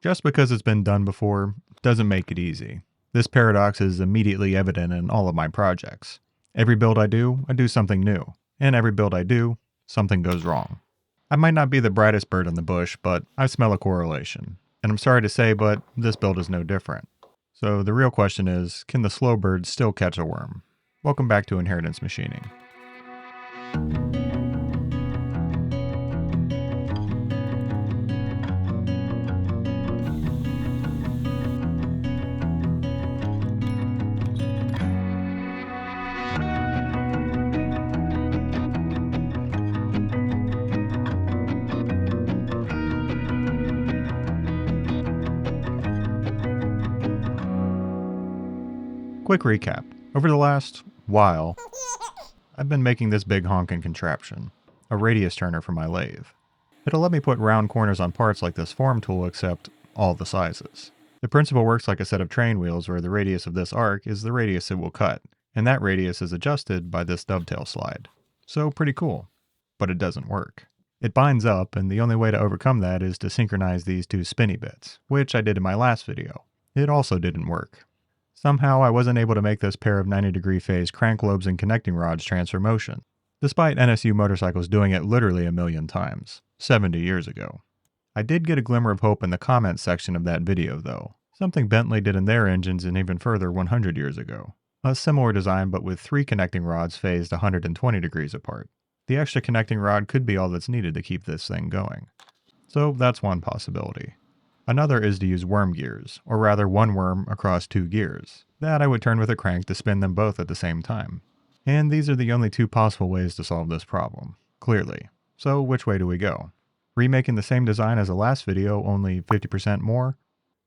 Just because it's been done before doesn't make it easy. This paradox is immediately evident in all of my projects. Every build I do something new. And every build I do, something goes wrong. I might not be the brightest bird in the bush, but I smell a correlation. And I'm sorry to say, but this build is no different. So the real question is, can the slow bird still catch a worm? Welcome back to Inheritance Machining. Quick recap. Over the last while, I've been making this big honkin' contraption, a radius turner for my lathe. It'll let me put round corners on parts like this form tool, except all the sizes. The principle works like a set of train wheels where the radius of this arc is the radius it will cut, and that radius is adjusted by this dovetail slide. So pretty cool. But it doesn't work. It binds up, and the only way to overcome that is to synchronize these two spinny bits, which I did in my last video. It also didn't work. Somehow I wasn't able to make this pair of 90-degree phase crank lobes and connecting rods transfer motion, despite NSU motorcycles doing it literally a million times, 70 years ago. I did get a glimmer of hope in the comments section of that video though, something Bentley did in their engines and even further 100 years ago. A similar design but with 3 connecting rods phased 120 degrees apart. The extra connecting rod could be all that's needed to keep this thing going. So that's one possibility. Another is to use worm gears, or rather one worm across 2 gears, that I would turn with a crank to spin them both at the same time. And these are the only 2 possible ways to solve this problem, clearly. So which way do we go? Remaking the same design as the last video, only 50% more?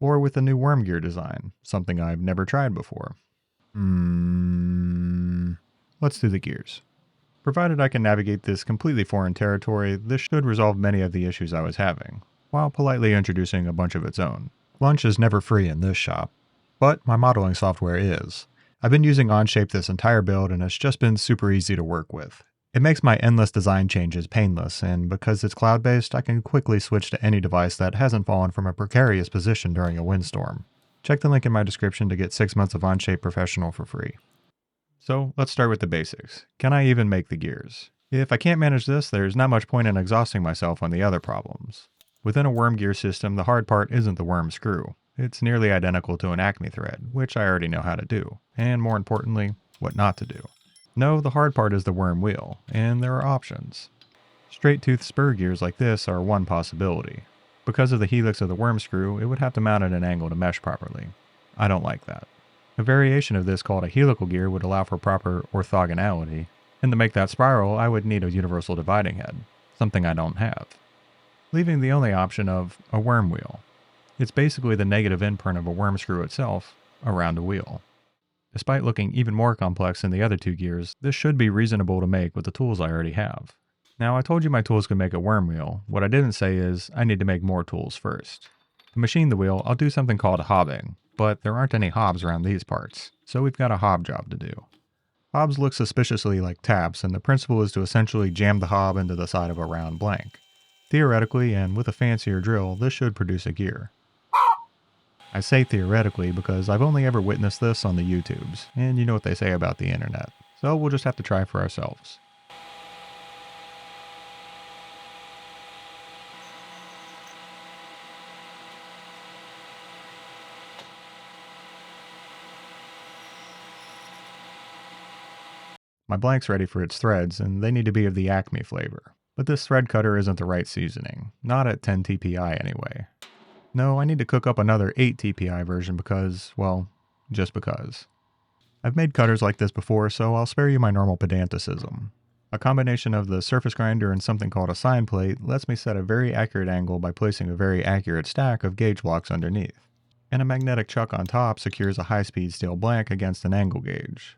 Or with a new worm gear design, something I've never tried before? Let's do the gears. Provided I can navigate this completely foreign territory, this should resolve many of the issues I was having, while politely introducing a bunch of its own. Lunch is never free in this shop, but my modeling software is. I've been using Onshape this entire build and it's just been super easy to work with. It makes my endless design changes painless, and because it's cloud-based, I can quickly switch to any device that hasn't fallen from a precarious position during a windstorm. Check the link in my description to get 6 months of Onshape Professional for free. So let's start with the basics. Can I even make the gears? If I can't manage this, there's not much point in exhausting myself on the other problems. Within a worm gear system, the hard part isn't the worm screw. It's nearly identical to an Acme thread, which I already know how to do, and more importantly, what not to do. No, the hard part is the worm wheel, and there are options. Straight tooth spur gears like this are one possibility. Because of the helix of the worm screw, it would have to mount at an angle to mesh properly. I don't like that. A variation of this called a helical gear would allow for proper orthogonality, and to make that spiral I would need a universal dividing head, something I don't have. Leaving the only option of a worm wheel. It's basically the negative imprint of a worm screw itself around a wheel. Despite looking even more complex than the other 2 gears, this should be reasonable to make with the tools I already have. Now I told you my tools could make a worm wheel. What I didn't say is I need to make more tools first. To machine the wheel, I'll do something called hobbing, but there aren't any hobs around these parts, so we've got a hob job to do. Hobs look suspiciously like taps, and the principle is to essentially jam the hob into the side of a round blank. Theoretically, and with a fancier drill, this should produce a gear. I say theoretically because I've only ever witnessed this on the YouTubes, and you know what they say about the internet, so we'll just have to try for ourselves. My blank's ready for its threads, and they need to be of the Acme flavor. But this thread cutter isn't the right seasoning, not at 10 TPI anyway. No, I need to cook up another 8 TPI version because, well, just because. I've made cutters like this before, so I'll spare you my normal pedanticism. A combination of the surface grinder and something called a sign plate lets me set a very accurate angle by placing a very accurate stack of gauge blocks underneath. And a magnetic chuck on top secures a high-speed steel blank against an angle gauge.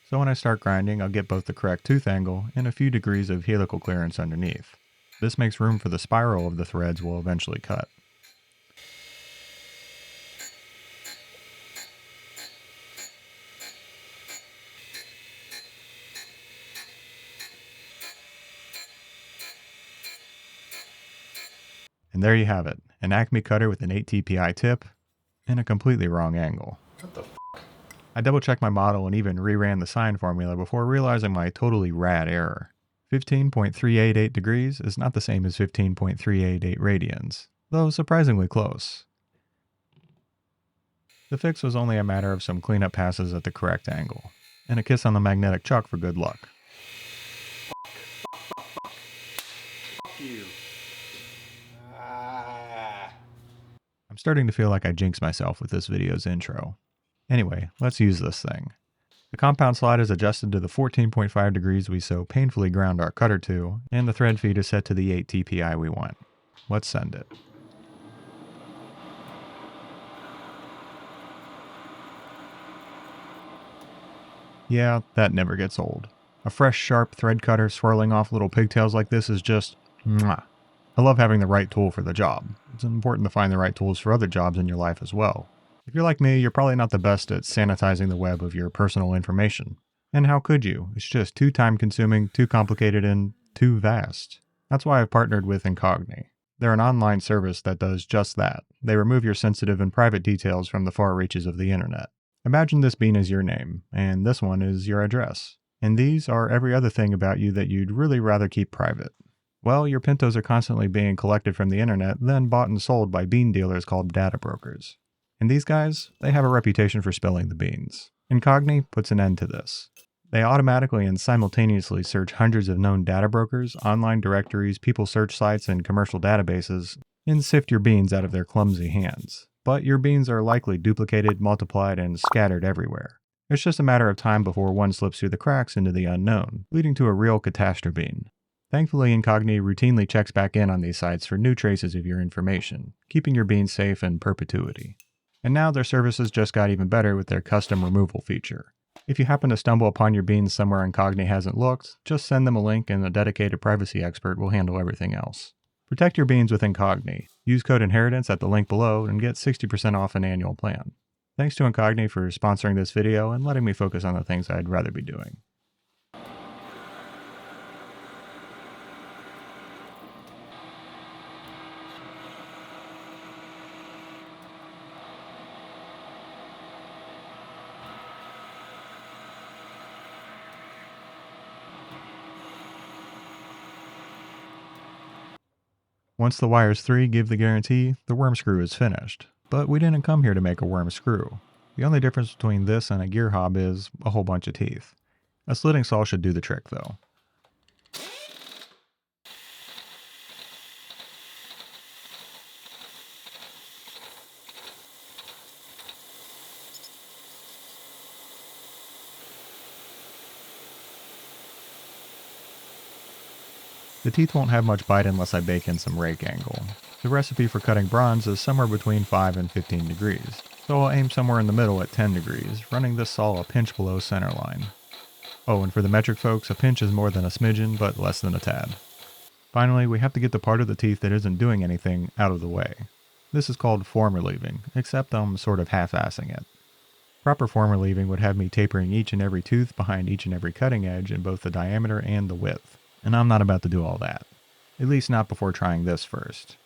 So when I start grinding, I'll get both the correct tooth angle and a few degrees of helical clearance underneath. This makes room for the spiral of the threads we'll eventually cut. And there you have it. an Acme cutter with an 8 TPI tip, and a completely wrong angle. What the f***? I double checked my model and even reran the sine formula before realizing my totally rad error. 15.388 degrees is not the same as 15.388 radians, though surprisingly close. The fix was only a matter of some cleanup passes at the correct angle, and a kiss on the magnetic chuck for good luck. Fuck you. I'm starting to feel like I jinxed myself with this video's intro. Anyway, let's use this thing. The compound slide is adjusted to the 14.5 degrees we so painfully ground our cutter to, and the thread feed is set to the 8 TPI we want. Let's send it. Yeah, that never gets old. A fresh, sharp thread cutter swirling off little pigtails like this is just mwah. I love having the right tool for the job. It's important to find the right tools for other jobs in your life as well. If you're like me, you're probably not the best at sanitizing the web of your personal information. And how could you? It's just too time-consuming, too complicated, and too vast. That's why I've partnered with Incogni. They're an online service that does just that. They remove your sensitive and private details from the far reaches of the internet. Imagine this bean is your name, and this one is your address. And these are every other thing about you that you'd really rather keep private. Well, your pintos are constantly being collected from the internet, then bought and sold by bean dealers called data brokers. And these guys, they have a reputation for spilling the beans. Incogni puts an end to this. They automatically and simultaneously search hundreds of known data brokers, online directories, people search sites, and commercial databases, and sift your beans out of their clumsy hands. But your beans are likely duplicated, multiplied, and scattered everywhere. It's just a matter of time before one slips through the cracks into the unknown, leading to a real catastrophe. Thankfully, Incogni routinely checks back in on these sites for new traces of your information, keeping your beans safe in perpetuity. And now their services just got even better with their custom removal feature. If you happen to stumble upon your beans somewhere Incogni hasn't looked, just send them a link and a dedicated privacy expert will handle everything else. Protect your beans with Incogni. Use code INHERITANCE at the link below and get 60% off an annual plan. Thanks to Incogni for sponsoring this video and letting me focus on the things I'd rather be doing. Once the wires 3 give the guarantee, the worm screw is finished. But we didn't come here to make a worm screw. The only difference between this and a gear hob is a whole bunch of teeth. A slitting saw should do the trick though. The teeth won't have much bite unless I bake in some rake angle. The recipe for cutting bronze is somewhere between 5 and 15 degrees, so I'll aim somewhere in the middle at 10 degrees, running this saw a pinch below center line. Oh, and for the metric folks, a pinch is more than a smidgen, but less than a tad. Finally, we have to get the part of the teeth that isn't doing anything out of the way. This is called form relieving, except I'm sort of half-assing it. Proper form relieving would have me tapering each and every tooth behind each and every cutting edge in both the diameter and the width. And I'm not about to do all that. At least not before trying this first.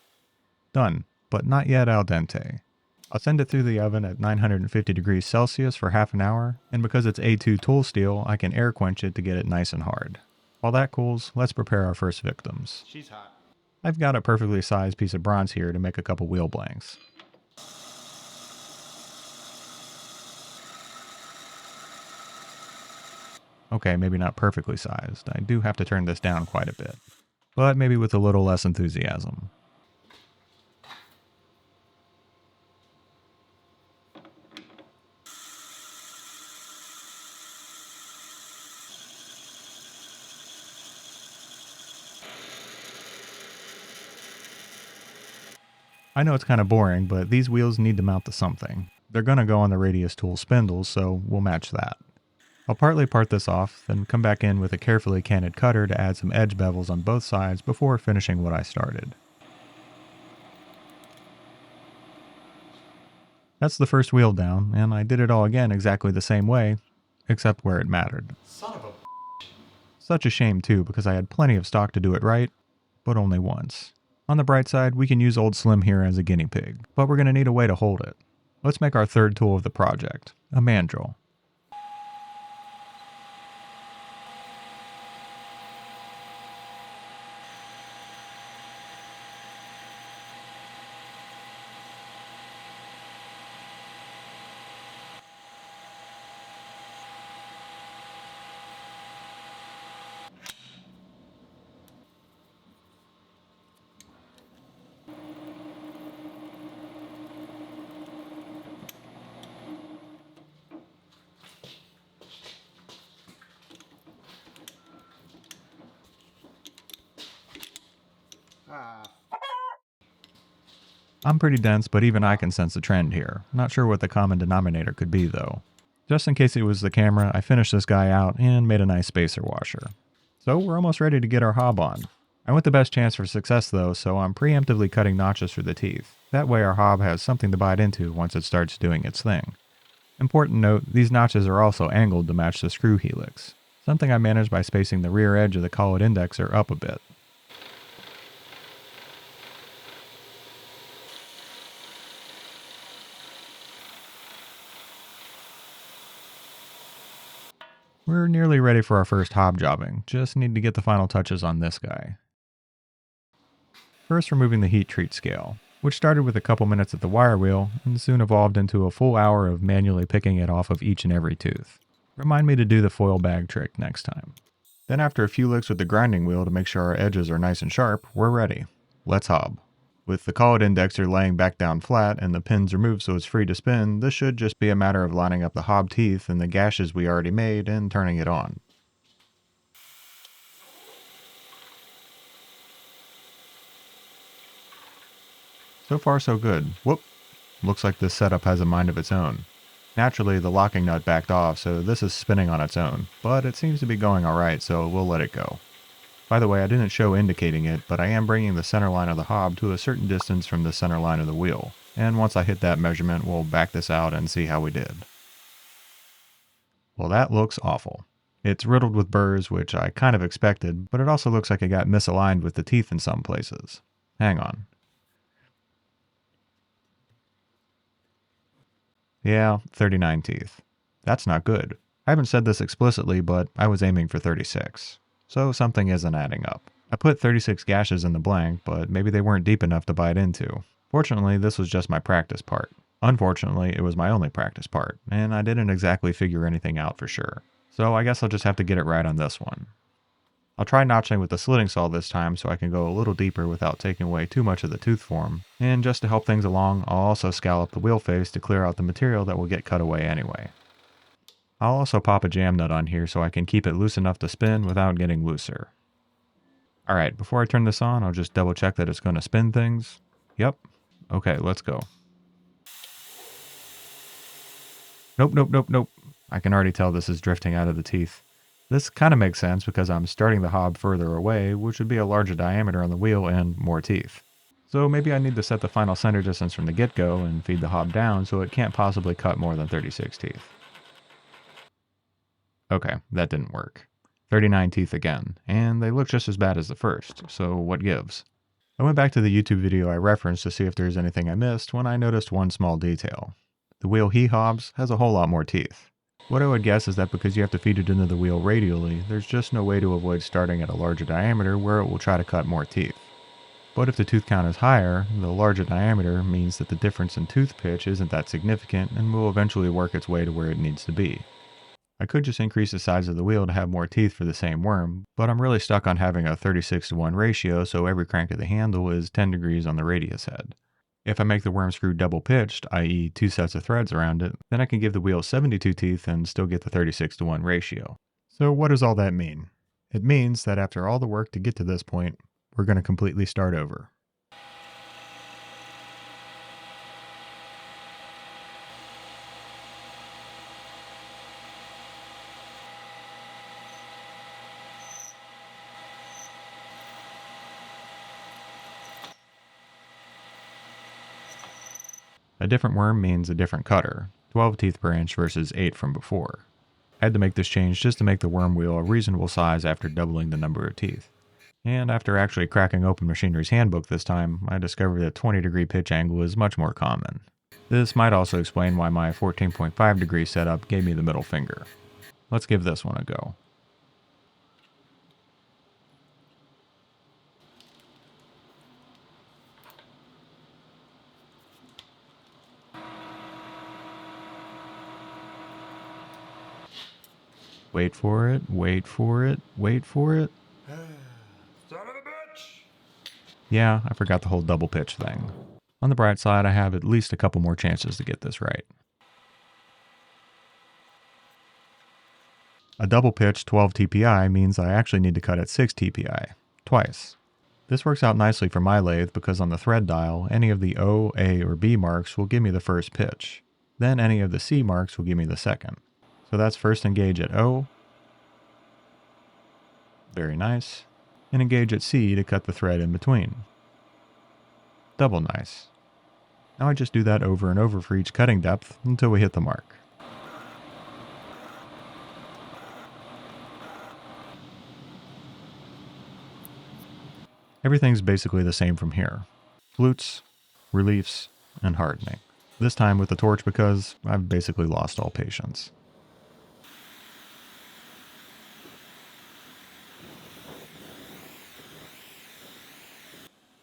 Done, but not yet al dente. I'll send it through the oven at 950 degrees Celsius for half an hour, and because it's A2 tool steel, I can air quench it to get it nice and hard. While that cools, let's prepare our first victims. She's hot. I've got a perfectly sized piece of bronze here to make a couple wheel blanks. Okay, maybe not perfectly sized. I do have to turn this down quite a bit. But maybe with a little less enthusiasm. I know it's kind of boring, but these wheels need to mount to something. They're gonna go on the radius tool spindles, so we'll match that. I'll partly part this off, then come back in with a carefully canted cutter to add some edge bevels on both sides before finishing what I started. That's the first wheel down, and I did it all again exactly the same way, except where it mattered. Son of a... Such a shame too, because I had plenty of stock to do it right, but only once. On the bright side, we can use old Slim here as a guinea pig, but we're going to need a way to hold it. Let's make our third tool of the project, a mandrel. I'm pretty dense, but even I can sense a trend here. Not sure what the common denominator could be though. Just in case it was the camera, I finished this guy out and made a nice spacer washer. So we're almost ready to get our hob on. I want the best chance for success though, so I'm preemptively cutting notches for the teeth. That way our hob has something to bite into once it starts doing its thing. Important note, these notches are also angled to match the screw helix. Something I managed by spacing the rear edge of the collet indexer up a bit. We're nearly ready for our first hob jobbing, just need to get the final touches on this guy. First removing the heat treat scale, which started with a couple minutes at the wire wheel and soon evolved into a full hour of manually picking it off of each and every tooth. Remind me to do the foil bag trick next time. Then after a few licks with the grinding wheel to make sure our edges are nice and sharp, we're ready. Let's hob. With the collet indexer laying back down flat and the pins removed so it's free to spin, this should just be a matter of lining up the hob teeth and the gashes we already made and turning it on. So far so good. Whoop! Looks like this setup has a mind of its own. Naturally, the locking nut backed off, so this is spinning on its own, but it seems to be going alright, so we'll let it go. By the way, I didn't show indicating it, but I am bringing the center line of the hob to a certain distance from the center line of the wheel, and once I hit that measurement, we'll back this out and see how we did. Well, that looks awful. It's riddled with burrs, which I kind of expected, but it also looks like it got misaligned with the teeth in some places. Hang on. Yeah, 39 teeth. That's not good. I haven't said this explicitly, but I was aiming for 36. So something isn't adding up. I put 36 gashes in the blank, but maybe they weren't deep enough to bite into. Fortunately, this was just my practice part. Unfortunately, it was my only practice part, and I didn't exactly figure anything out for sure. So I guess I'll just have to get it right on this one. I'll try notching with the slitting saw this time so I can go a little deeper without taking away too much of the tooth form. And just to help things along, I'll also scallop the wheel face to clear out the material that will get cut away anyway. I'll also pop a jam nut on here so I can keep it loose enough to spin without getting looser. Alright, before I turn this on, I'll just double check that it's going to spin things. Yep. Okay, let's go. Nope. I can already tell this is drifting out of the teeth. This kind of makes sense because I'm starting the hob further away, which would be a larger diameter on the wheel and more teeth. So maybe I need to set the final center distance from the get-go and feed the hob down so it can't possibly cut more than 36 teeth. Okay, that didn't work. 39 teeth again, and they look just as bad as the first, so what gives? I went back to the YouTube video I referenced to see if there's anything I missed when I noticed one small detail. The wheel he hobs has a whole lot more teeth. What I would guess is that because you have to feed it into the wheel radially, there's just no way to avoid starting at a larger diameter where it will try to cut more teeth. But if the tooth count is higher, the larger diameter means that the difference in tooth pitch isn't that significant and will eventually work its way to where it needs to be. I could just increase the size of the wheel to have more teeth for the same worm, but I'm really stuck on having a 36:1 ratio so every crank of the handle is 10 degrees on the radius head. If I make the worm screw double pitched, i.e. 2 sets of threads around it, then I can give the wheel 72 teeth and still get the 36:1 ratio. So what does all that mean? It means that after all the work to get to this point, we're going to completely start over. A different worm means a different cutter, 12 teeth per inch versus 8 from before. I had to make this change just to make the worm wheel a reasonable size after doubling the number of teeth. And after actually cracking open Machinery's handbook this time, I discovered that 20-degree pitch angle is much more common. This might also explain why my 14.5 degree setup gave me the middle finger. Let's give this one a go. Wait for it, wait for it, wait for it. Son of a bitch! Yeah, I forgot the whole double pitch thing. On the bright side, I have at least a couple more chances to get this right. A double pitch 12 TPI means I actually need to cut at 6 TPI, twice. This works out nicely for my lathe because on the thread dial, any of the O, A, or B marks will give me the first pitch. Then any of the C marks will give me the second. So that's first engage at O. Very nice. And engage at C to cut the thread in between. Double nice. Now I just do that over and over for each cutting depth until we hit the mark. Everything's basically the same from here. Flutes, reliefs, and hardening. This time with the torch because I've basically lost all patience.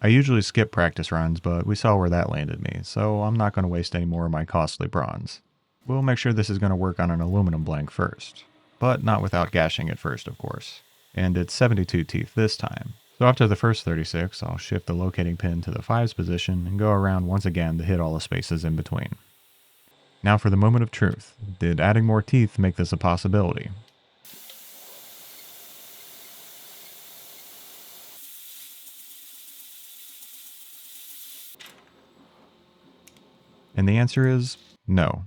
I usually skip practice runs, but we saw where that landed me, so I'm not going to waste any more of my costly bronze. We'll make sure this is going to work on an aluminum blank first, but not without gashing it first, of course. And it's 72 teeth this time. So after the first 36, I'll shift the locating pin to the 5's position and go around once again to hit all the spaces in between. Now for the moment of truth. Did adding more teeth make this a possibility? And the answer is no.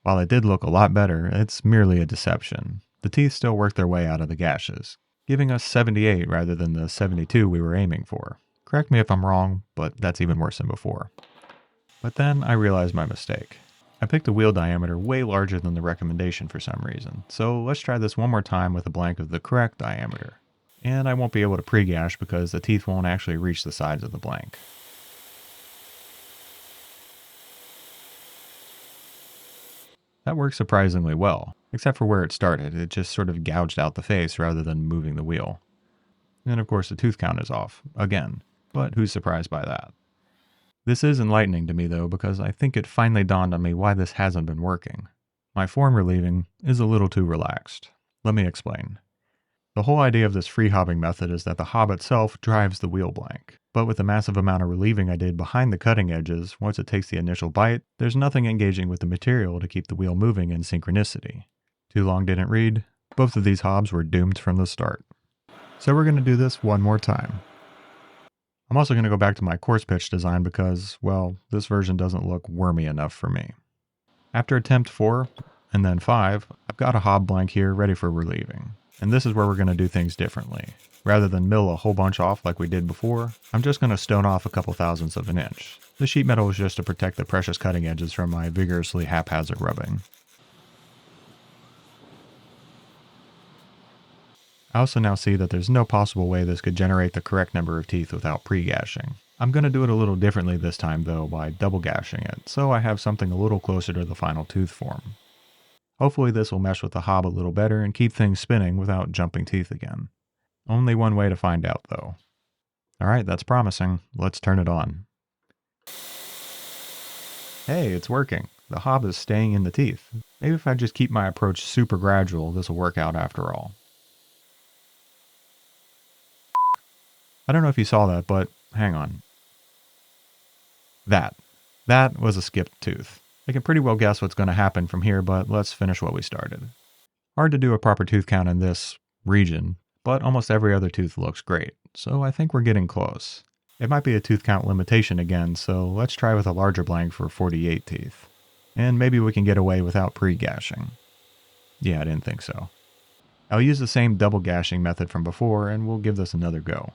While it did look a lot better, it's merely a deception. The teeth still work their way out of the gashes, giving us 78 rather than the 72 we were aiming for. Correct me if I'm wrong, but that's even worse than before. But then I realized my mistake. I picked a wheel diameter way larger than the recommendation for some reason, so let's try this one more time with a blank of the correct diameter. And I won't be able to pre-gash because the teeth won't actually reach the sides of the blank. That worked surprisingly well, except for where it started. It just sort of gouged out the face rather than moving the wheel. And of course the tooth count is off, again, but who's surprised by that? This is enlightening to me though, because I think it finally dawned on me why this hasn't been working. My form relieving is a little too relaxed. Let me explain. The whole idea of this free hobbing method is that the hob itself drives the wheel blank. But with the massive amount of relieving I did behind the cutting edges, once it takes the initial bite, there's nothing engaging with the material to keep the wheel moving in synchronicity. Too long didn't read. Both of these hobs were doomed from the start. So we're going to do this one more time. I'm also going to go back to my coarse pitch design because, well, this version doesn't look wormy enough for me. After attempt 4, and then 5, I've got a hob blank here ready for relieving. And this is where we're going to do things differently. Rather than mill a whole bunch off like we did before, I'm just going to stone off a couple thousandths of an inch. The sheet metal is just to protect the precious cutting edges from my vigorously haphazard rubbing. I also now see that there's no possible way this could generate the correct number of teeth without pre-gashing. I'm going to do it a little differently this time though by double gashing it, so I have something a little closer to the final tooth form. Hopefully this will mesh with the hob a little better and keep things spinning without jumping teeth again. Only one way to find out though. Alright, that's promising. Let's turn it on. Hey, it's working. The hob is staying in the teeth. Maybe if I just keep my approach super gradual, this will work out after all. I don't know if you saw that, but hang on. That was a skipped tooth. I can pretty well guess what's going to happen from here, but let's finish what we started. Hard to do a proper tooth count in this region, but almost every other tooth looks great, so I think we're getting close. It might be a tooth count limitation again, so let's try with a larger blank for 48 teeth. And maybe we can get away without pre-gashing. Yeah, I didn't think so. I'll use the same double gashing method from before, and we'll give this another go.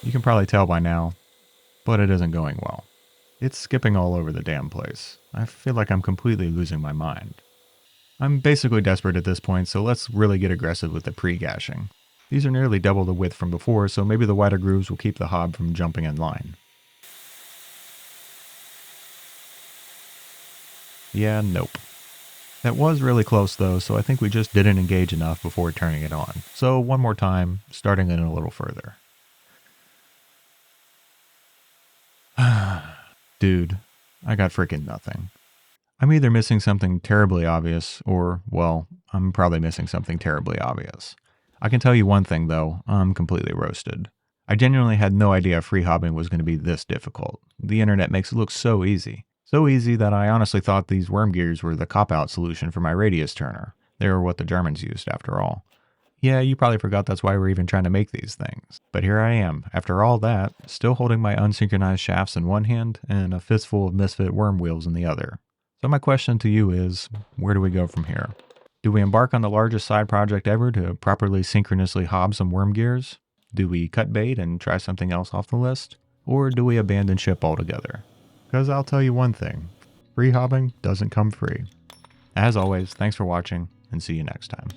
You can probably tell by now, but it isn't going well. It's skipping all over the damn place. I feel like I'm completely losing my mind. I'm basically desperate at this point, so let's really get aggressive with the pre-gashing. These are nearly double the width from before, so maybe the wider grooves will keep the hob from jumping in line. Yeah, nope. That was really close though, so I think we just didn't engage enough before turning it on. So one more time, starting in a little further. Dude, I got freaking nothing. I'm either missing something terribly obvious, or, well, I'm probably missing something terribly obvious. I can tell you one thing though, I'm completely roasted. I genuinely had no idea free hobbing was going to be this difficult. The internet makes it look so easy. So easy that I honestly thought these worm gears were the cop-out solution for my radius turner. They were what the Germans used after all. Yeah, you probably forgot that's why we're even trying to make these things. But here I am, after all that, still holding my unsynchronized shafts in one hand and a fistful of misfit worm wheels in the other. So my question to you is, where do we go from here? Do we embark on the largest side project ever to properly synchronously hob some worm gears? Do we cut bait and try something else off the list? Or do we abandon ship altogether? Because I'll tell you one thing, free hobbing doesn't come free. As always, thanks for watching, and see you next time.